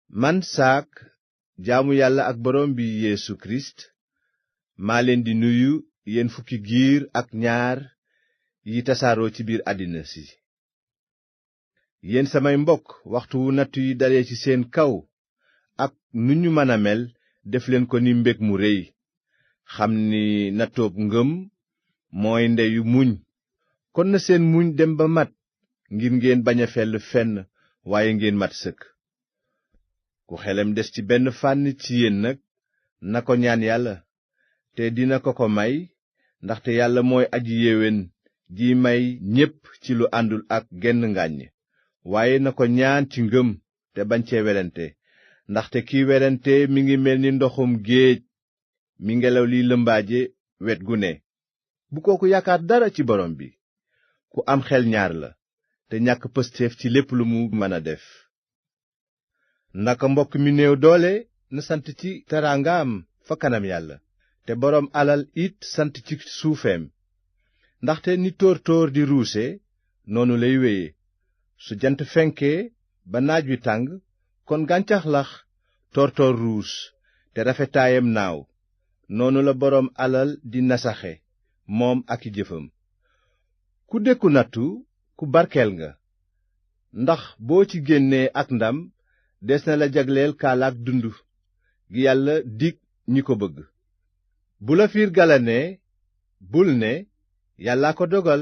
man saak jaamu yàlla ak boroom bi Yeesu Kirist maa leen di nuyu yéen fukki giir ak ñaar yi tasaaroo ci biir àddina si. Yéen samay mbokk, waxtu wu nattu yi dalee ci seen kaw ak nu ñu mën a mel, def leen ko ni mbég mu réy, xam ni nattoob ngëm mooy ndeyu muñ. Kon na seen muñ dem ba mat, ngir ngeen bañ a fell fenn waaye ngeen mat sëkk. Ku xelam des ci benn fànn ci yéen nag, na ko ñaan yàlla, te dina ko may, ndaxte yàlla mooy aji yéwén ji may ñépp ci lu àndul ak genn ngàññ. Waaye na ko ñaan ci ngëm te bañ cee werante, ndaxte kiy werante mi ngi mel ni ndoxum géej mi ngelaw liy lëmbaaje wet gu ne. Bu kooku yaakaar dara ci borom bi. Ku am xel ñaar la, te ñàkk pësteef ci lépp lu mu mën a def. Naka mbokk mi néew doole na sant ci teraangaam fa kanam yàlla, te boroom alal it sant ci suufeem. Ndaxte ni tóor-tóor di ruuse, noonu lay wéye. Su jant fenkee ba naaj wi tàng, kon gàncax lax, tóor-tóor ruus, te rafetaayam naaw. Noonu la boroom alal di nasaxe, moom ak i jëfam. Ku dékku nattu, ku barkeel nga, ndax boo ci génnee ak ndam, des na la jagleel kaalaak dund gi yàlla dig ñi ko bëgg. Bu la fiir galanee, bul ne, yàllaa ko dogal,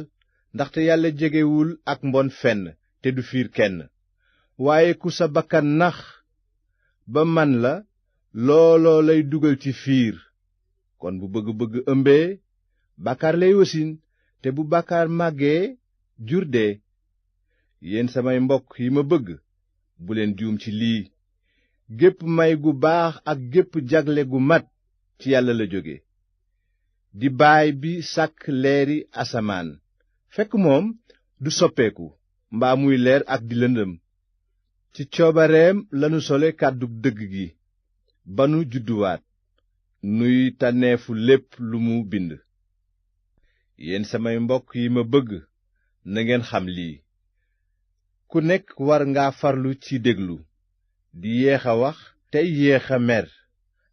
ndaxte yàlla jegewul ak mbon fenn te du fiir kenn. Waaye ku sa bakkan nax ba man la, looloo lay dugal ci fiir. Kon bu bëgg-bëgg ëmbee, bàkkaar lay wasin, te bu bàkkaar màggee, jur dee. Yéen samay mbokk yi ma bëgg, bu leen juum ci lii. Gépp may gu baax ak gépp jagle gu mat ci yàlla la jóge, di baay bi sàkk leeri asamaan, fekk moom du soppeeku mbaa muy leer ak di lëndëm. Ci coobareem lanu sole kàddu dëgg gi ba nu judduwaat, nuy tànneefu lépp lu mu bind. Yéen samay mbokk yi ma bëgg, na ngeen xam lii. Ku nekk war nga farlu ci déglu, di yéex a wax tey yéex a mer,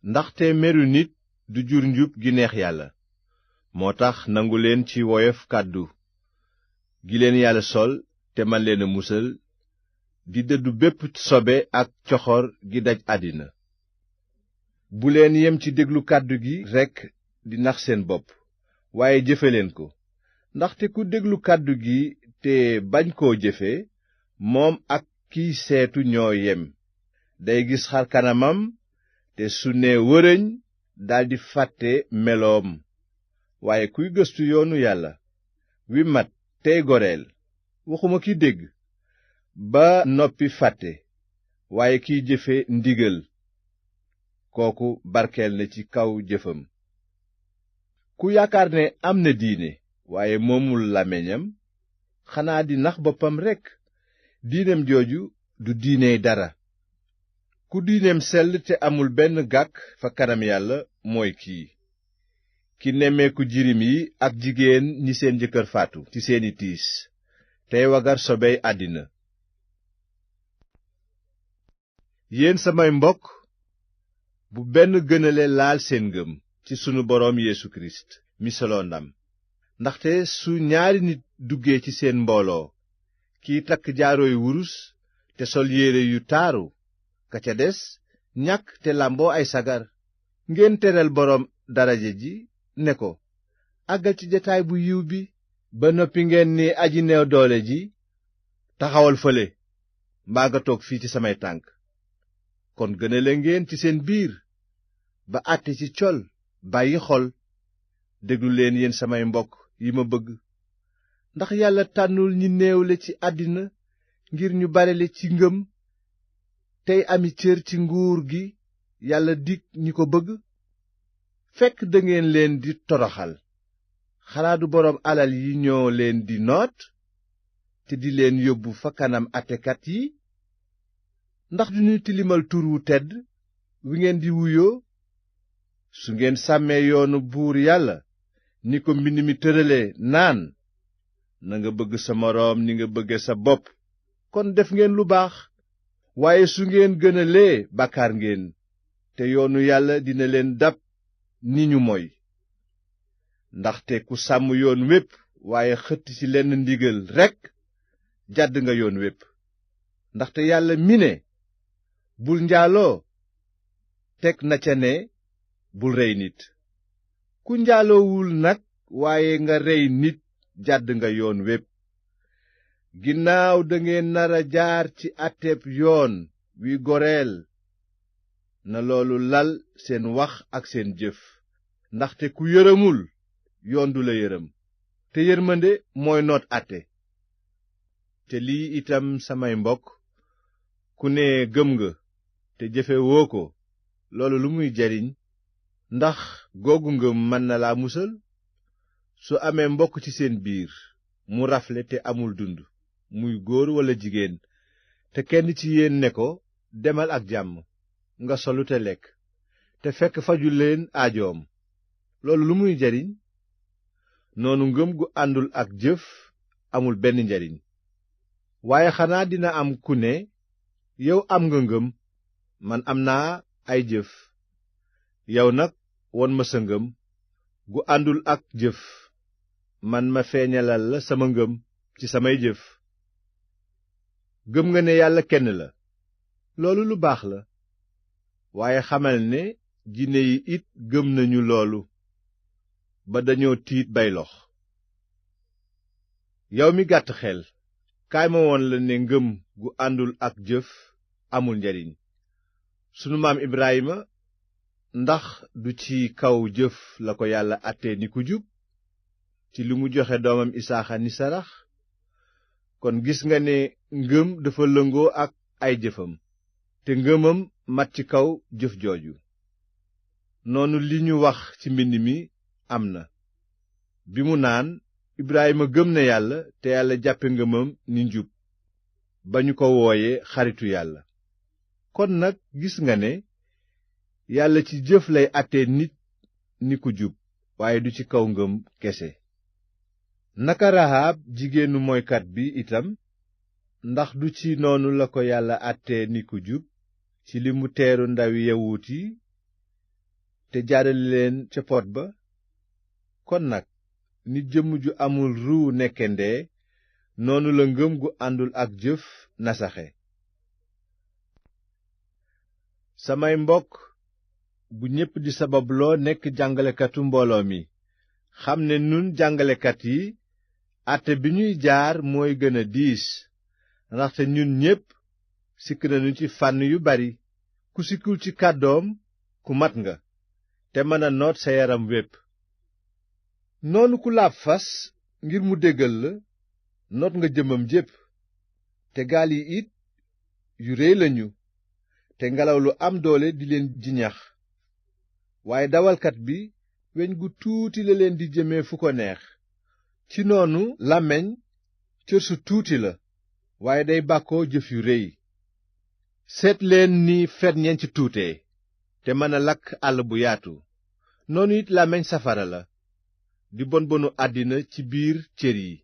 ndaxte meru nit du jur njub gi neex yàlla. Moo tax nangu leen ci woyof kàddu gi leen yàlla sol te man leen a musal, di dëddu bépp sobe ak coxor gi daj àddina. Bu leen yem ci déglu kàddu gi rekk di nax seen bopp, waaye jëfe leen ko. Ndaxte ku déglu kàddu gi te bañ koo jëfe, moom ak kiy seetu ñoo yem. Day gis xar kanamam, te su nee wërëñ daldi fàtte meloom. Waaye kuy gëstu yoonu yàlla wi mat tey goreel, waxuma ki dégg ba noppi fàtte, waaye kiy jëfe ndigal, kooku barkeel na ci kaw jëfam. Ku yaakaar ne am na diine waaye moomul làmmiñam, xanaa di nax boppam rekk. Diineem jooju du diiney dara. Ku diineem sell te amul benn gàkk fa kanam yàlla mooy kii, ki nemmeeku jirim yi ak jigéen ñi seen jëkkër faatu ci seeni tiis, tey wagar sobey àddina. Yéen samay mbokk, bu benn gënale laal seen ngëm ci sunu boroom Yeesu Kirist mi solo ndam. Ndaxte su ñaari nit duggee ci seen mbooloo, kiy takk jaarooy wurus te sol yére yu taaru, ka ca des ñàkk te làmboo ay sagar, ngeen teral boroom daraja ji ne ko, àggal ci jataay bu yiw bi. Ba noppi ngeen ni aji neew doole ji, taxawal fële, mbaa nga toog fii ci samay tànk. Kon gënale ngeen ci seen biir, ba àtte ci col bàyyi xol. déglu leen yéen samay mbokk yi ma bëgg, ndax yàlla tànnul ñi néewle ci àddina ngir ñu barele ci ngëm, tey ami cër ci nguur gi yàlla dig ñi ko bëgg. Fekk dangeen leen di toroxal, xanaa du boroom alal yi ñoo leen di noot, te di leen yóbbu fa kanam àttekat yi? Ndax duñu tilimal tur wu tedd wi ngeen di wuyoo? Su ngeen sàmmee yoonu buur yàlla, ni ko mbind mi tërale naan, na nga bëgg sa moroom ni nga bëgge sa bopp, kon def ngeen lu baax. waaye su ngeen gënalee bàkkaar ngeen te yoonu yàlla dina leen dab ni ñu moy. ndaxte ku sàmm yoon wépp waaye xëtt ci lenn ndigal rekk jàdd nga yoon wépp. ndaxte yàlla mi ne bul njaaloo teg na ca ne bul rey nit. ku njaaloowul nag waaye nga rey nit jàdd nga yoon wépp. ginnaaw dangeen nara jaar ci àtteeb yoon wi goreel na loolu lal seen wax ak seen jëf. ndaxte ku yërëmul yoon du la yërëm te yërmande mooy noot àtte. te lii itam samay mbokk, ku ne gëm nga te jëfe woo ko, loolu lu muy jariñ? ndax googu ngëm mën na laa musal? su amee mbokk ci seen biir mu rafle te amul dund, muy góor walla jigéen, te kenn ci yéen ne ko demal ak jàmm nga solu te lekk, te fekk faju leen aajoom, loolu lu muy jariñ? noonu ngëm gu àndul ak jëf amul benn njariñ. waaye xanaa dina am ku ne yow am nga ngëm, man am naa ay jëf. yow nag won ma sa ngëm gu àndul ak jëf, man ma feeñalal la sama ngëm ci samay jëf. gëm nga ne yàlla kenn la, loolu lu baax la, waaye xamal ne jinne yi it gëm nañu loolu ba dañoo tiit bay lox. yow mi gàtt xel, kaay ma woon la ne ngëm gu àndul ak jëf amul njariñ. sunu maam Ibrahima ndax du ci kaw jëf la ko yàlla àttee ni ku jub ci li mu joxe doomam Isaaxa ni sarax? kon gis nga ne ngëm dafa lëngoo ak ay jëfam, te ngëmam mat ci kaw jëf jooju. noonu li ñu wax ci mbind mi am na bi mu naan Ibrahima gëm na yàlla te yàlla jàppe ngëmam ni njub ba ñu ko wooye xaritu yàlla. kon nag gis nga ne yàlla ci jëf lay àttee nit ni ku jub, waaye du ci kaw ngëm kese. naka Rahab jigéenu moykat bi itam, ndax du ci noonu la ko yàlla àttee ni ku jub ci li mu teeru ndawi yawut yi te jaarale leen ca pot ba? kon nag ni jëmm ju amul ruu nekke ndee, noonu la ngëm gu àndul ak jëf nasaxe. samay mbokk, bu ñépp di sababloo nekk jàngalekatu mbooloo mi, xam ne nun jàngalekat yi àtte bi ñuy jaar mooy gën a diis, ndaxte ñun ñépp sikk nañu ci fànn yu bari. ku sikkul ci kàddoom ku mat nga te mën a noot sa yaram wépp. noonu ku laab fas ngir mu déggal la, noot nga jëmmam jépp. te gaal yi it yu réy lañu te ngelaw lu am doole di leen jiñax, waaye dawalkat bi weñ gu tuuti la leen di jëme fu ko neex. ci noonu làmmiñ cër su tuuti la, waaye day bàkkoo jëf yu réy. seet leen ni ferñeent tuutee te mën a lakk àll bu yaatu, noonu it làmmiñ safara la di bon bonu àddina ci biir cër yi,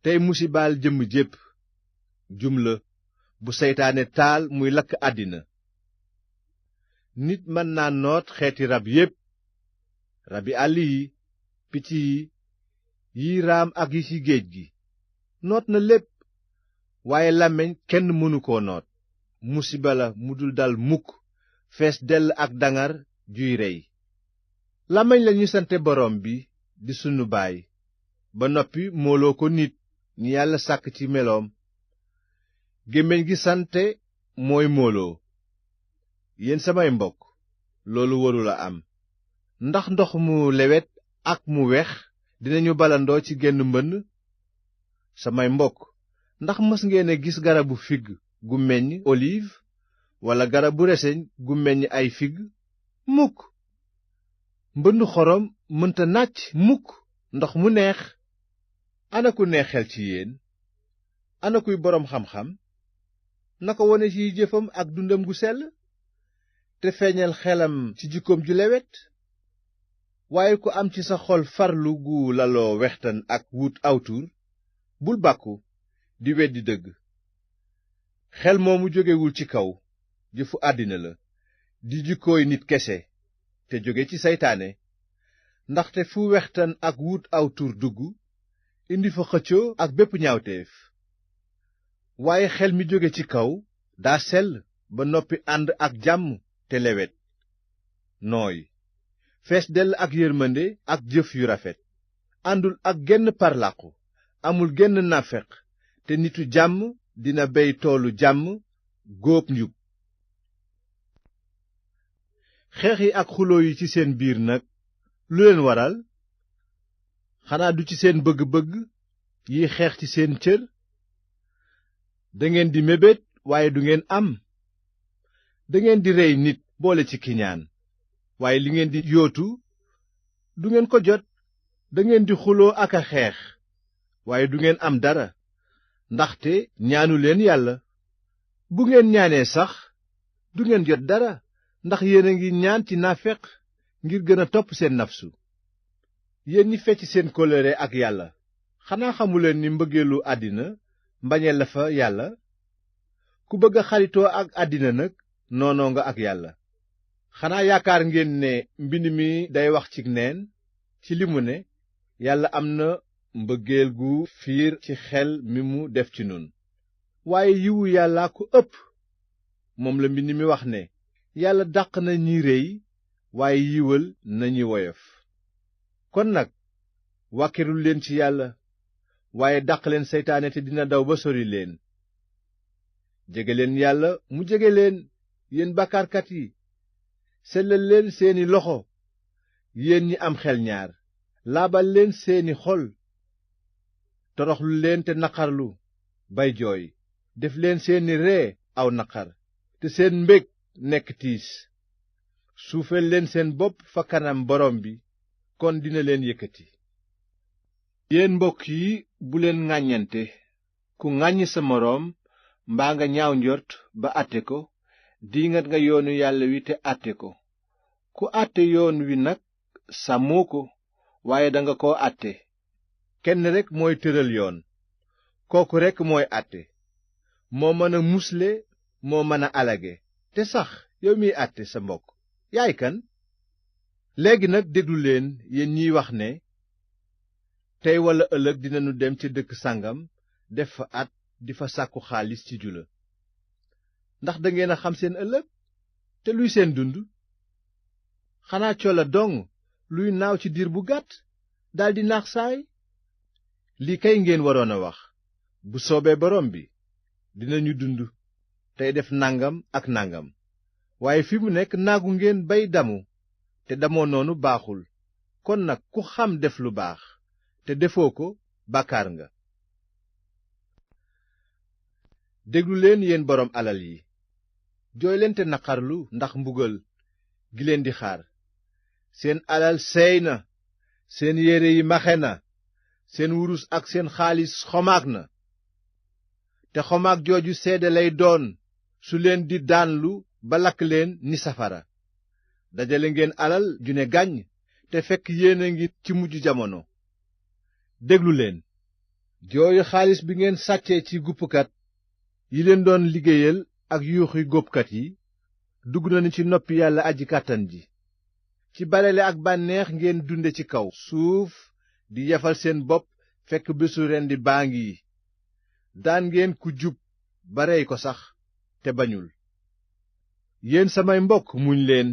tey musibaal jëmm jépp. jum la bu seytaane taal muy lakk àddina. nit mën naa noot xeeti rab yépp, rabi àll yi, picc yi, yiy raam ak yi ci géej gi, noot na lépp. waaye làmmiñ kenn mënu koo noot, musiba la mu dul dal mukk, fees dell ak dangar juy rey. làmmiñ lañu sante boroom bi di sunu baay, ba noppi mooloo ko nit ñi yàlla sàkk ci meloom. gémmiñ gi sante mooy mooloo. yéen samay mbokk, loolu warula am. ndax ndox mu lewet ak mu wex dinañu balandoo ci genn mbënn? samay mbokk, ndax mës ngeen a gis garabu figg gu meññ olive walla garabu reseñ gu meññ ay figg? mukk. mbëndu xorom mënta nàcc mukk ndox mu neex. ana ku neex xel ci yéen? ana kuy boroom xam-xam? na ko wone ci jëfam ak dundam gu sell, te feeñal xelam ci jikkoom ju lewet. waaye ku am ci sa xol farlu gu laloo wextan ak wut aw tur, bul bàkku di weddi dëgg. xel moomu jógewul ci kaw jëfu àddina la di jikkooy nit kese te jóge ci seytaane ndaxte fu wextan ak wut aw tur dugg indi fa xëccoo ak bépp ñaawteef waaye xel mi jóge ci kaw daa sell ba noppi ànd ak jàmm te lewet nooy fees dell ak yërmande ak jëf yu rafet àndul ak genn parlàqu amul genn nafeq te nitu jàmm dina bey toolu jàmm góob njub xeex yi ak xuloo yi ci seen biir nag lu leen waral xanaa du ci seen bëgg-bëgg yi xeex ci seen cër dangeen di mébét waaye du ngeen am dangeen di rey nit boole ci kiñaan waaye li ngeen di yootu du ngeen ko jot dangeen di xuloo ak a xeex waaye du ngeen am dara ndaxte ñaanu leen yàlla bu ngeen ñaanee sax du ngeen jot dara ndax yéen a ngi ñaan ci naafeq ngir gën a topp seen nafsu yéen ñi fecc seen kóllëre ak yàlla xanaa xamuleen ni mbëggeelu àddina mbañeel la fa yàlla ku bëgg a xaritoo ak àddina nag noonoo nga ak yàlla xanaa yaakaar ngeen ne mbind mi day wax ci neen ci li mu ne yàlla am na mbëggeel gu fiir ci xel mi mu def ci nun waaye yiwu yàlla ko ëpp moom la mbind mi wax ne yàlla dàq na ñi réy waaye yiwal na ñi woyof kon nag wàkkirul leen ci yàlla waaye dàq leen seytaane te dina daw ba sori leen jege leen yàlla mu jege leen yéen bàkkaarkat yi sellal leen seeni loxo yéen ñi am xel ñaar laabal leen seeni xol toroxlu leen te naqarlu bay jooy def leen seeni ree aw naqar te seen mbég nekk tiis suufeel leen seen bopp fa kanam borom bi kon dina leen yëkkati yéen mbokk yi bu leen ŋàññante ku ŋàññ sa moroom mbaa nga ñaaw njort ba àtte ko diingat nga yoonu yàlla wi te àtte ko ku àtte yoon wi nag sàmmoo ko waaye danga ko àtte kenn rekk mooy tëral yoon kooku rekk mooy àtte moo mën a musle moo mën a alage te sax yow miy àtte sa mbokk yaay kan léegi nag déglu leen yéen ñiy wax ne tey walla ëllëg dinanu dem ca dëkk sàngam def fa at di fa sàkku xaalis ci jula ndax dangeen a xam seen ëllëg te luy seen dund xanaa cola dong luy naaw ci diir bu gàtt daldi naax saay lii kay ngeen waroon a wax bu soobee borom bi dinañu dund tey def nangam ak nangam waaye fi mu nekk naagu ngeen bay damu te damoo noonu baaxul kon nag ku xam def lu baax te defoo ko bàkkaar nga déglu leen yéen boroom alal yi jooy leen te naqarlu ndax mbugal gi leen di xaar seen alal seey na seen yére yi maxe na seen wurus ak seen xaalis xomaag na te xomaag jooju seede lay doon su leen di daanlu ba lakk leen ni safara dajale ngeen alal ju ne gàññ te fekk yéen a ngi ci mujj jamono déglu leen jooyu xaalis bi ngeen sàccee ci guppkat yi leen doon liggéeyal ak yuuxi góobkat yi dugg nañu ci noppi yàlla aji kàttan ji ci balele ak bànneex ngeen dunde ci kaw suuf di yafal seen bopp fekk bésu rendi baa ngi daan ngeen ku jub ba rey ko sax te bañul yéen samay mbokk muñ leen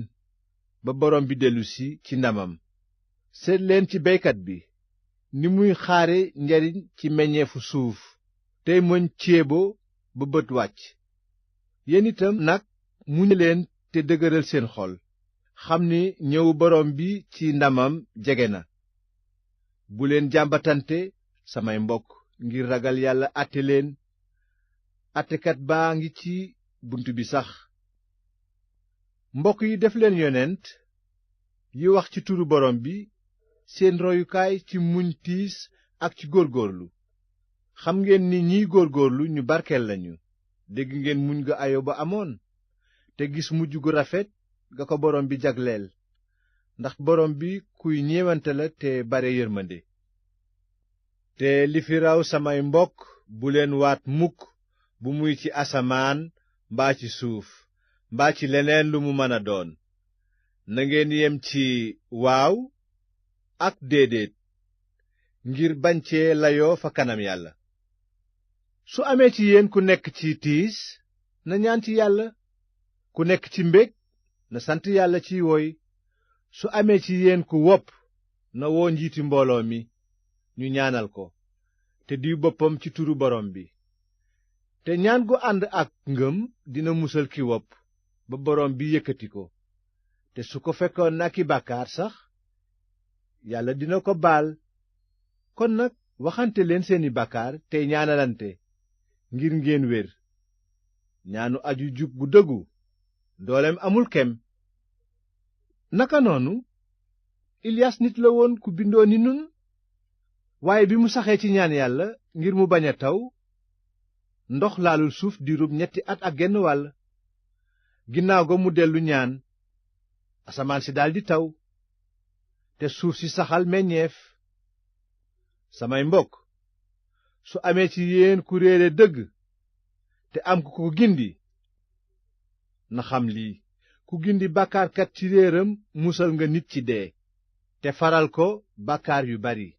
ba borom bi dellusi ci ndamam seet leen ci beykat bi ni muy xaare njariñ ci meññeefu suuf tey moñ ceebo ba bët wàcc yéen itam nag muñ leen te dëgëral seen xol xam ni ñëwu borom bi ci ndamam jege na bu leen jàmbatante samay mbokk ngir ragal yàlla àtte leen àttekat baa ngi ci bunt bi sax mbokk yi def leen yonent yi wax ci turu borom bi seen royukaay ci muñ tiis ak ci góorgóorlu xam ngeen ni ñiy góorgóorlu ñu barkeel lañu dégg ngeen muñ ga Ayoba amoon te gis mujj gu rafet ga ko borom bi jagleel ndax borom bi kuy ñeewante la te bare yërmande te li fi raw samay mbokk bu leen waat mukk bu muy ci asamaan mbaa ci suuf mbaa ci leneen lu mu mën a doon, na ngeen yem ci waaw ak déedéet, ngir bañ cee layoo fa kanam Yàlla. su amee ci yéen ku nekk ci tiis, na ñaan ci Yàlla. ku nekk ci mbég, na sant Yàlla ciy woy. su amee ci yéen ku wopp, na woo njiiti mbooloo mi, ñu ñaanal ko, te diw boppam ci turu borom bi. te ñaan gu ànd ak ngëm dina musal ki wopp ba borom bi yëkkati ko. te su ko fekkoon na ki bàkkaar sax, Yàlla dina ko baal. kon nag waxante leen seeni bàkkaar tey ñaanalante, ngir ngeen wér. ñaanu aju jub gu dëggu dooleem amul kem. naka noonu Ilias nit la woon ku bindoo ni nun, waaye bi mu saxee ci ñaan Yàlla ngir mu bañ a taw, ndox laalul suuf diirub 3 at ak genn wàll. ginnaaw ga mu dellu ñaan, asamaan si daldi taw, te suuf si saxal meññeef. samay mbokk, su amee ci yéen ku réere dëgg te am ku ko gindi, na xam lii: ku gindi bàkkaarkat ci réeram musal nga nit ci dee, te faral ko bàkkaar yu bari.